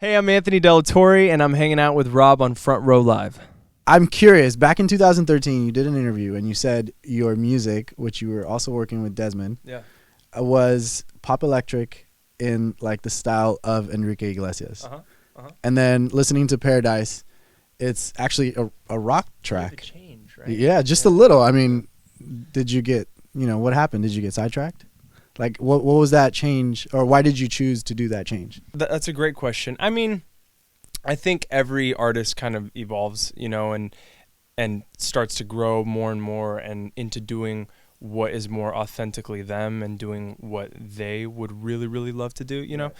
Hey, I'm Anthony Torre, and I'm hanging out with Rob on Front Row Live. I'm curious. Back in 2013, you did an interview, and you said your music, which you were also working with Desmond, was pop electric in like the style of Enrique Iglesias. And then listening to Paradise, it's actually a rock track. Change, right? Yeah, just a little. I mean, did you get, what happened? Did you get sidetracked? Like, what was that change, or why did you choose to do that change? That's a great question. I mean, I think every artist kind of evolves, and starts to grow more and more and into doing what is more authentically them and doing what they would really, really love to do,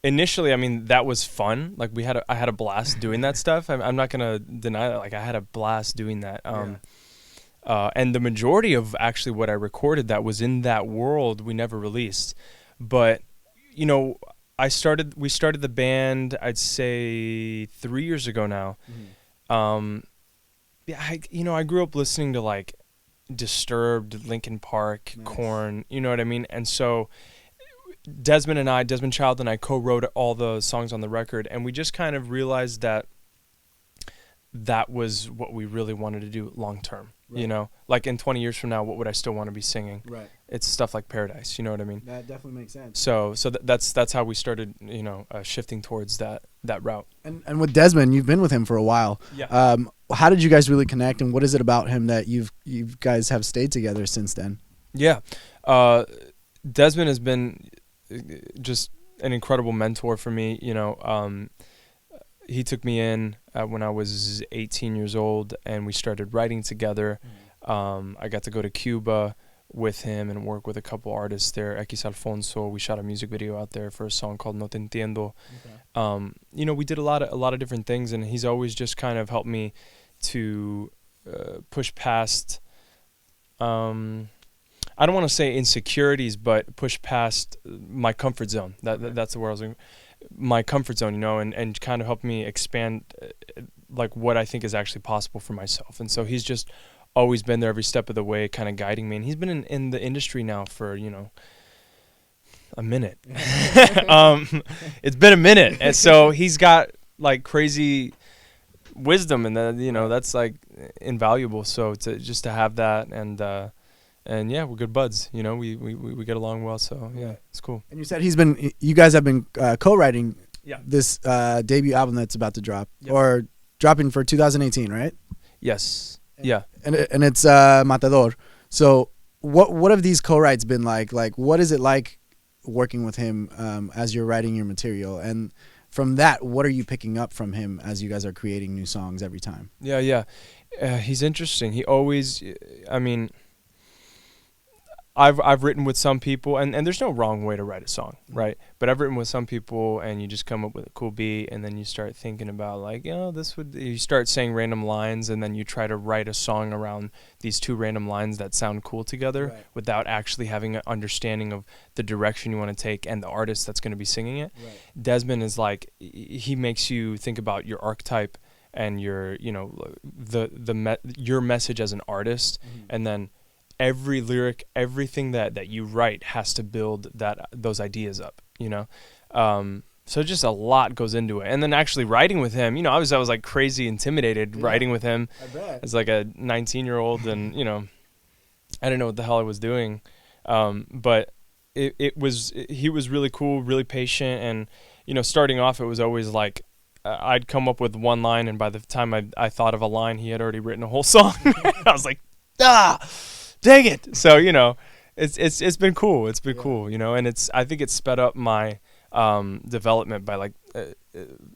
Initially, I mean, that was fun. Like, I had a blast doing that stuff. I'm not going to deny that. Like, I had a blast doing that. And the majority of actually what I recorded that was in that world, we never released. But, we started the band, I'd say 3 years ago now. I grew up listening to like Disturbed, Linkin Park, Nice. Korn, you know what I mean? And so Desmond Child and I co-wrote all the songs on the record, and we just kind of realized that was what we really wanted to do long term. Right. Like in 20 years from now, what would I still want to be singing? Right. It's stuff like Paradise, you know what I mean? That definitely makes sense. So that's how we started, shifting towards that route. And with Desmond, you've been with him for a while. Yeah. How did you guys really connect, and what is it about him that you guys have stayed together since then? Yeah. Desmond has been just an incredible mentor for me. He took me in when I was 18 years old, and we started writing together. I got to go to Cuba with him and work with a couple artists there. X Alfonso, we shot a music video out there for a song called No Te Entiendo. Okay. We did a lot of different things, and he's always just kind of helped me to push past, I don't want to say insecurities, but push past my comfort zone. That's the word I was going. My comfort zone, and kind of help me expand like what I think is actually possible for myself. And so he's just always been there every step of the way, kind of guiding me. And he's been in the industry now for, a minute. It's been a minute. And so he's got like crazy wisdom, and that's like invaluable. So just to have that, and yeah, we're good buds. We get along well. So yeah, it's cool. And you said you guys have been co-writing this debut album that's about to drop, or dropping for 2018, right? Yes. Yeah. And it's Matador. So what have these co-writes been like? Like, what is it like working with him as you're writing your material? And from that, what are you picking up from him as you guys are creating new songs every time? Yeah. He's interesting. He always, I mean, I've written with some people, and there's no wrong way to write a song, right? But I've written with some people, and you just come up with a cool beat, and then you start thinking about like, you start saying random lines, and then you try to write a song around these two random lines that sound cool together, right, without actually having an understanding of the direction you want to take and the artist that's going to be singing it. Right. Desmond is like, he makes you think about your archetype and your, your message as an artist, and then every lyric, everything that you write has to build those ideas up, so just a lot goes into it. And then actually writing with him, I was like crazy intimidated writing with him as like a 19-year-old, and I didn't know what the hell I was doing, but he was really cool, really patient, and starting off it was always like I'd come up with one line, and by the time I thought of a line, he had already written a whole song. I was like, dang it. So, it's been cool. It's been cool, and I think it's sped up my development by like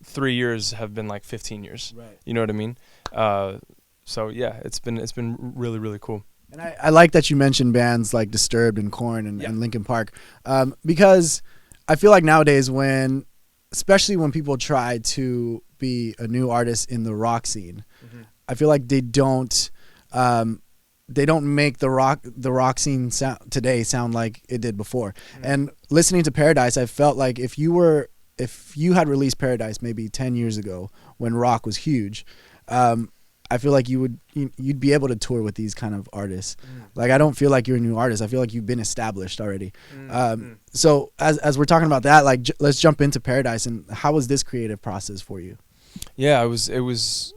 3 years have been like 15 years. Right. You know what I mean? So yeah, it's been really, really cool. And I like that you mentioned bands like Disturbed and Korn and Linkin Park, because I feel like nowadays especially when people try to be a new artist in the rock scene, I feel like they don't make the rock scene today sound like it did before. And listening to Paradise, I felt like if you had released Paradise maybe 10 years ago when rock was huge, I feel like you'd be able to tour with these kind of artists. Like, I don't feel like you're a new artist. I feel like you've been established already. So as we're talking about that, like, let's jump into Paradise. And how was this creative process for you? Yeah, it was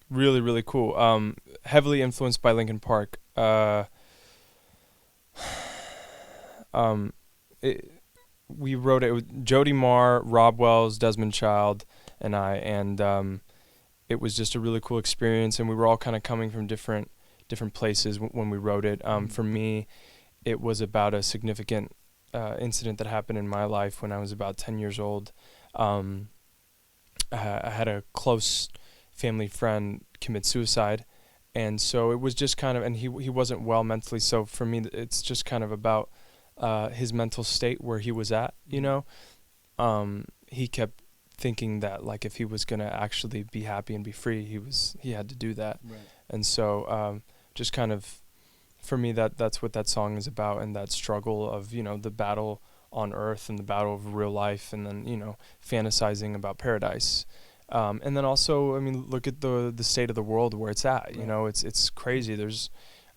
really, really cool. Heavily influenced by Linkin Park. We wrote it with Jody Marr, Rob Wells, Desmond Child, and I, and it was just a really cool experience, and we were all kind of coming from different places when we wrote it. For me, it was about a significant incident that happened in my life when I was about 10 years old. I had a close family friend commit suicide, and so it was just kind of, and he wasn't well mentally, so for me it's just kind of about his mental state, where he was at, you know. He kept thinking that, like, if he was gonna actually be happy and be free, he had to do that. Right. And so just kind of, for me, that's what that song is about, and that struggle of, you know, the battle on earth and the battle of real life, and then, you know, fantasizing about paradise. And then also, I mean, look at the state of the world where it's at. Right. You know, it's crazy.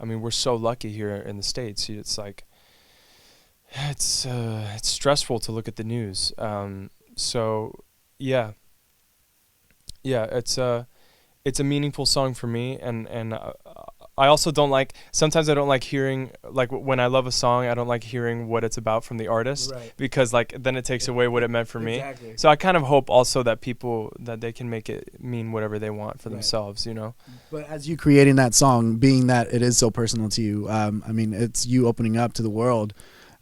We're so lucky here in the States. It's like, it's stressful to look at the news. So yeah, it's a meaningful song for me, and I also don't like, sometimes I don't like hearing, like, when I love a song, I don't like hearing what it's about from the artist. Right. Because, like, then it takes away what it meant for me. So I kind of hope also that people, that they can make it mean whatever they want for themselves, you know. But as you creating that song, being that it is so personal to you, I mean, it's you opening up to the world.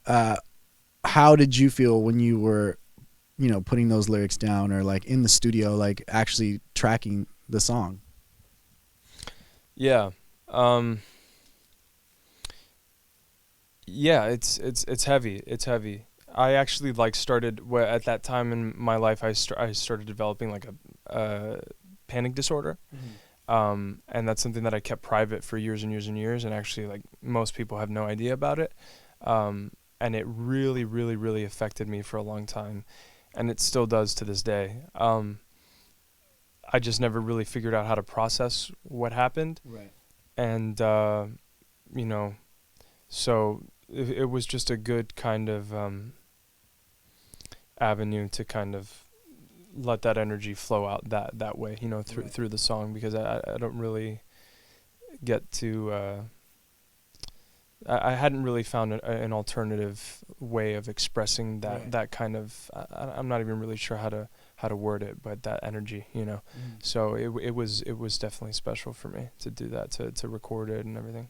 How did you feel when you were, you know, putting those lyrics down, or like in the studio, like actually tracking the song? Yeah. It's heavy. It's heavy. I actually, like, started at that time in my life, I started developing, like, a panic disorder. And that's something that I kept private for years and years and years, and actually, like, most people have no idea about it. And it really, really, really affected me for a long time, and it still does to this day. I just never really figured out how to process what happened. Right. And, you know, so it was just a good kind of avenue to kind of let that energy flow out that way, you know, through the song, because I don't really get to... I hadn't really found an alternative way of expressing that kind of... I'm not even really sure how to word it, but that energy, you know. So it was definitely special for me to do that, to record it and everything,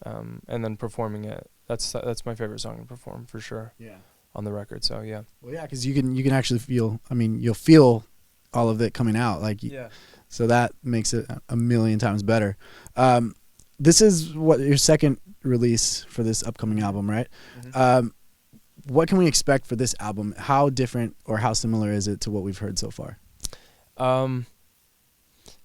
and then performing it. That's my favorite song to perform, for sure. Yeah. On the record. So yeah. Well, yeah, because you can actually feel. I mean, you'll feel all of it coming out, like. Yeah. So that makes it a million times better. This is what your second release for this upcoming album, right? What can we expect for this album? How different or how similar is it to what we've heard so far?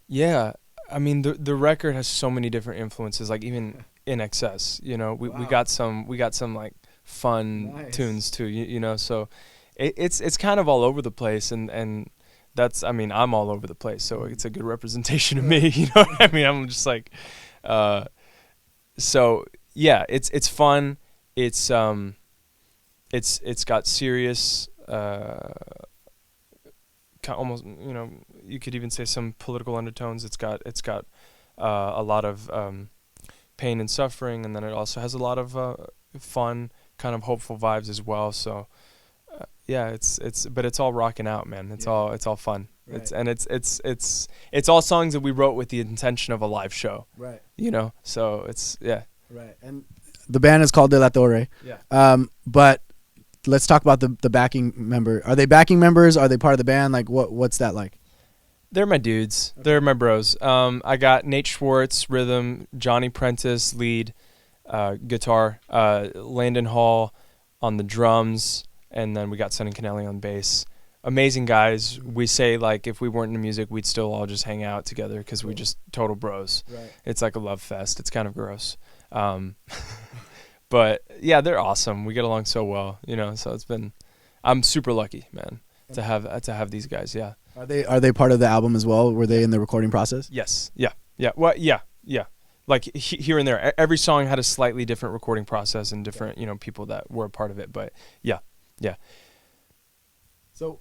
Yeah, I mean, the record has so many different influences, like even In Excess, you know, we got some like fun tunes too, you know, so it's kind of all over the place, and that's, I mean, I'm all over the place, so it's a good representation of me, you know what I mean? I'm just like, so yeah, it's fun. It's got serious, almost, you know, you could even say some political undertones. It's got a lot of pain and suffering, and then it also has a lot of fun, kind of hopeful vibes as well. So yeah, but it's all rocking out, man. It's all fun. Right. It's all songs that we wrote with the intention of a live show. Right. You know, so it's Right. And the band is called De La Torre. Yeah. But let's talk about the backing member. Are they backing members? Are they part of the band? Like, what's that like? They're my dudes. Okay. They're my bros. I got Nate Schwartz, rhythm, Johnny Prentice, lead, guitar, Landon Hall on the drums, and then we got Sonny Canelli on bass. Amazing guys. We say, like, if we weren't into music, we'd still all just hang out together because we just total bros. Right. It's like a love fest. It's kind of gross. But yeah, they're awesome. We get along so well, you know, so I'm super lucky, man, to have these guys. Yeah. Are they part of the album as well? Were they in the recording process? Yes. Yeah. Yeah. Well, yeah. Like here and there, every song had a slightly different recording process and different, people that were a part of it. But yeah. So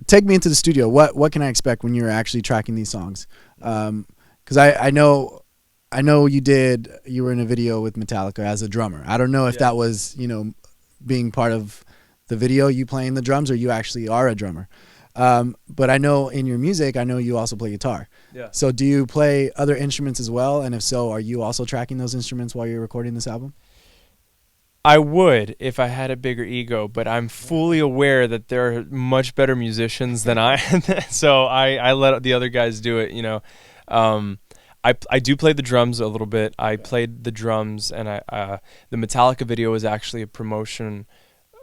take me into the studio. What can I expect when you're actually tracking these songs? Because I know you were in a video with Metallica as a drummer. I don't know if that was being part of the video, you playing the drums, or you actually are a drummer. But I know in your music, I know you also play guitar. Yeah. So do you play other instruments as well? And if so, are you also tracking those instruments while you're recording this album? I would if I had a bigger ego, but I'm fully aware that there are much better musicians than I am. So I let the other guys do it, I do play the drums a little bit. I played the drums, and the Metallica video was actually a promotion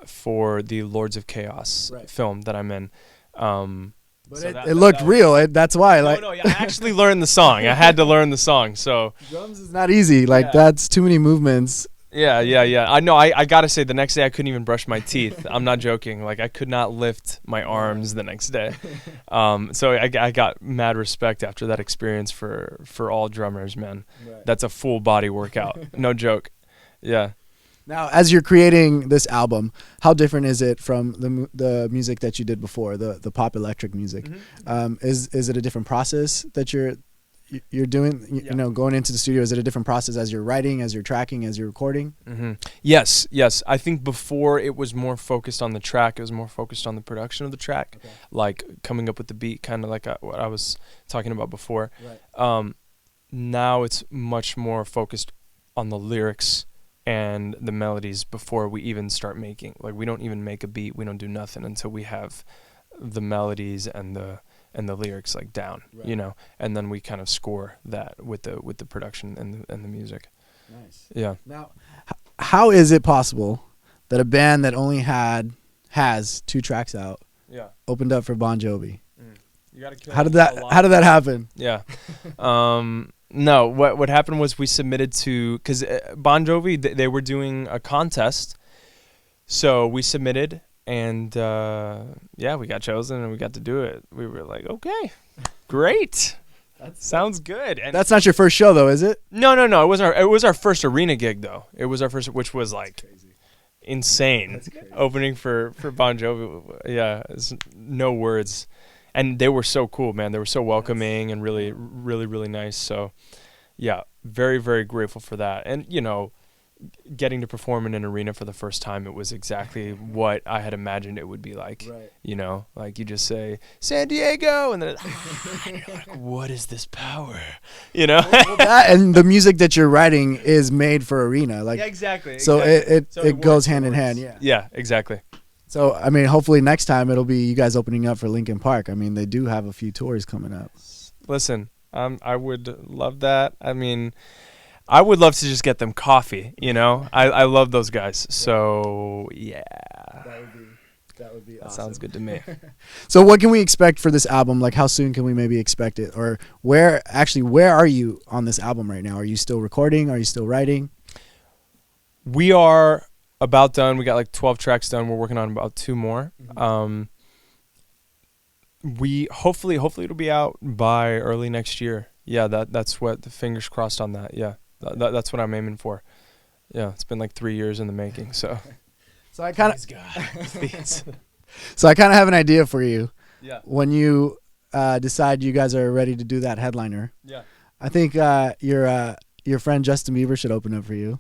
for the Lords of Chaos film that I'm in. But so it looked real. That's why. I actually learned the song. I had to learn the song. So drums is not easy. That's too many movements. Yeah. I know. I gotta say, the next day I couldn't even brush my teeth. I'm not joking. I could not lift my arms the next day. So I got mad respect after that experience for all drummers, man. Right. That's a full body workout. No joke. Yeah. Now, as you're creating this album, how different is it from the music that you did before, the pop electric music? Mm-hmm. Is it a different process that you're doing? Going into the studio, is it a different process as you're writing, as you're tracking, as you're recording? Mm-hmm. Yes. I think before it was more focused on the track. It was more focused on the production of the track, like coming up with the beat, kind of like what I was talking about before. Right. Now it's much more focused on the lyrics and the melodies before we even start making. We don't even make a beat. We don't do nothing until we have the melodies and the lyrics down, and then we kind of score that with the production and the music. Nice. Yeah. Now, how is it possible that a band that only has 2 tracks out opened up for Bon Jovi? You gotta kill how did that happen? Yeah. No, what happened was we submitted to, because Bon Jovi, they were doing a contest, so we submitted, and we got chosen and we got to do it. We were like, okay, great, sounds good. And that's not your first show though, is it? No. It was our first arena gig though. It was our first, which was insane. Opening for Bon Jovi. Yeah, it's no words. And they were so cool, man. They were so welcoming and really, really, really nice. So, yeah, very, very grateful for that. And, getting to perform in an arena for the first time, it was exactly what I had imagined it would be like. Right. You just say, San Diego, and then and you're like, what is this power? Well, that and the music that you're writing is made for arena. Yeah, exactly. So it goes hand in hand, yeah. Yeah, exactly. So, hopefully next time it'll be you guys opening up for Linkin Park. They do have a few tours coming up. Listen, I would love that. I would love to just get them coffee, I love those guys. So, yeah. That would be awesome. That sounds good to me. So what can we expect for this album? How soon can we maybe expect it? Or where are you on this album right now? Are you still recording? Are you still writing? We are about done. We got 12 tracks done. We're working on about 2 more. Mm-hmm. We hopefully it'll be out by early next year. Yeah, that's what the fingers crossed on that. Yeah, that's what I'm aiming for. Yeah, it's been 3 years in the making. So I kind of so I kind of have an idea for you. Yeah. When you decide you guys are ready to do that headliner. Yeah. I think your friend Justin Bieber should open up for you.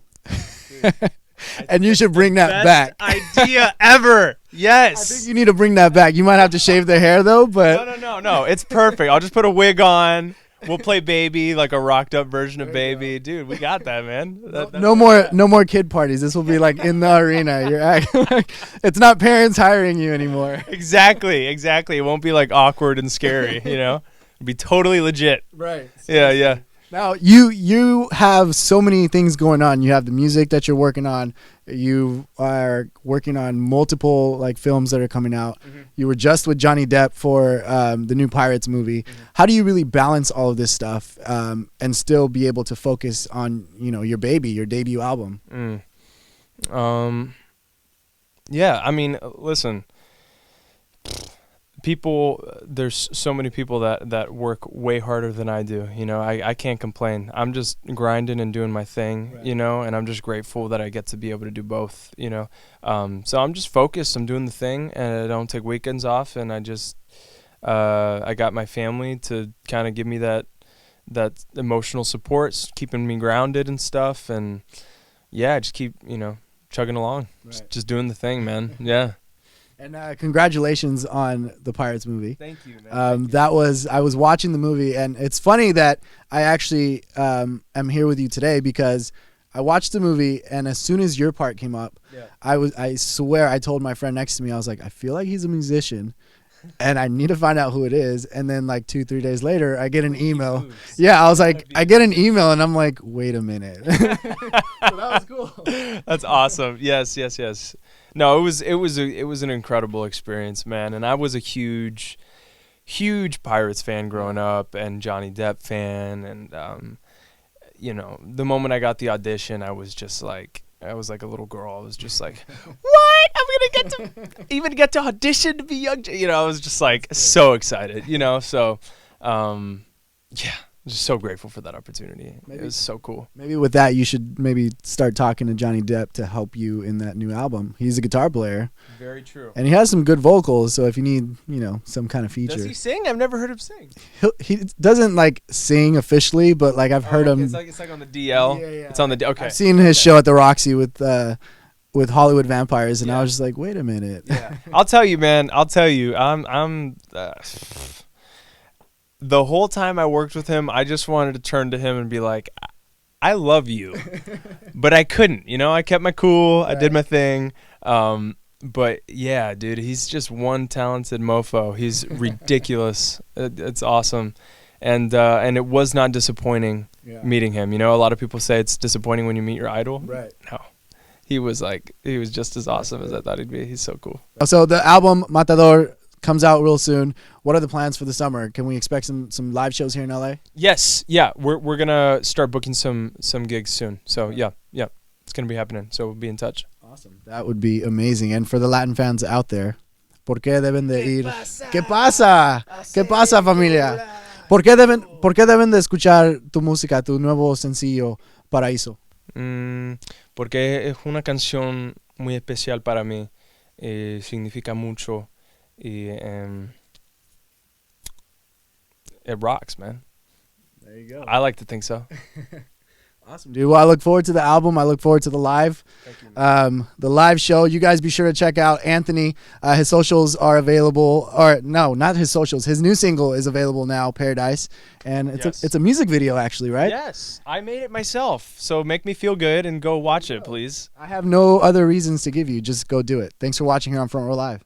And you should bring that back. Idea ever. Yes. I think you need to bring that back. You might have to shave the hair though, but No. It's perfect. I'll just put a wig on. We'll play Baby, a rocked up version of Baby. Dude, we got that, man. No more kid parties. This will be in the arena. You're acting it's not parents hiring you anymore. Exactly. It won't be awkward and scary, It'll be totally legit. Right. Yeah. Now you have so many things going on. You have the music that you're working on. You are working on multiple films that are coming out. Mm-hmm. You were just with Johnny Depp for the new Pirates movie. Mm-hmm. How do you really balance all of this stuff and still be able to focus on your debut album? Yeah, listen. there's so many people that work way harder than I do. You know, I can't complain. I'm just grinding and doing my thing, right. You know, and I'm just grateful that I get to be able to do both, you know. So I'm just focused. I'm doing the thing, and I don't take weekends off, and I just I got my family to kind of give me that emotional support, keeping me grounded and stuff, and yeah, just keep, you know, chugging along, right. just doing the thing, man. Yeah. And congratulations on the Pirates movie. Thank you, man. I was watching the movie, and it's funny that I actually am here with you today because I watched the movie, and as soon as your part came up, yeah. I swear I told my friend next to me, I was like, I feel like he's a musician, and I need to find out who it is. And then like 2-3 days later, I get an email. Yeah, I was like, I get an email, and I'm like, wait a minute. So that was cool. That's awesome. Yes. No, it was an incredible experience, man. And I was a huge Pirates fan growing up, and Johnny Depp fan. And you know, the moment I got the audition, I was like a little girl. I was just like, what? I'm gonna get to audition to be young. You know, I was just like so excited. You know, so yeah. I'm just so grateful for that opportunity. It was so cool. Maybe with that, you should maybe start talking to Johnny Depp to help you in that new album. He's a guitar player. Very true. And he has some good vocals, so if you need, you know, some kind of feature. Does he sing? I've never heard him sing. He doesn't like sing officially, but like I've heard him. It's like on the DL. Yeah. It's on the okay. I've seen his show at the Roxy with Hollywood Vampires, and I was just like, wait a minute. Yeah. I'll tell you, man. I'm the whole time I worked with him, I just wanted to turn to him and be like, I love you. But I couldn't, you know, I kept my cool. Right. I did my thing. But yeah, dude, he's just one talented mofo. He's ridiculous. It's awesome. And it was not disappointing meeting him. You know, a lot of people say it's disappointing when you meet your idol. Right. No. He was just as awesome as I thought he'd be. He's so cool. So the album Matador comes out real soon. What are the plans for the summer? Can we expect some live shows here in LA? Yes, yeah. We're gonna start booking some gigs soon. So yeah, it's gonna be happening. So we'll be in touch. Awesome. That would be amazing. And for the Latin fans out there, ¿por qué deben de ir? ¿Qué pasa? ¿Qué pasa, familia? ¿Por qué deben de escuchar tu música, tu nuevo sencillo Paraíso? Porque es una canción muy especial para mí. Significa mucho. It rocks, man. There you go. I like to think so. Awesome, dude. Well, I look forward to the album. I look forward to the live. Thank you, man. The live show. You guys be sure to check out Anthony. His socials are available. Or no, not his socials. His new single is available now, Paradise. And it's a music video, actually, right? Yes. I made it myself. So make me feel good and go watch it, please. I have no other reasons to give you. Just go do it. Thanks for watching here on Front Row Live.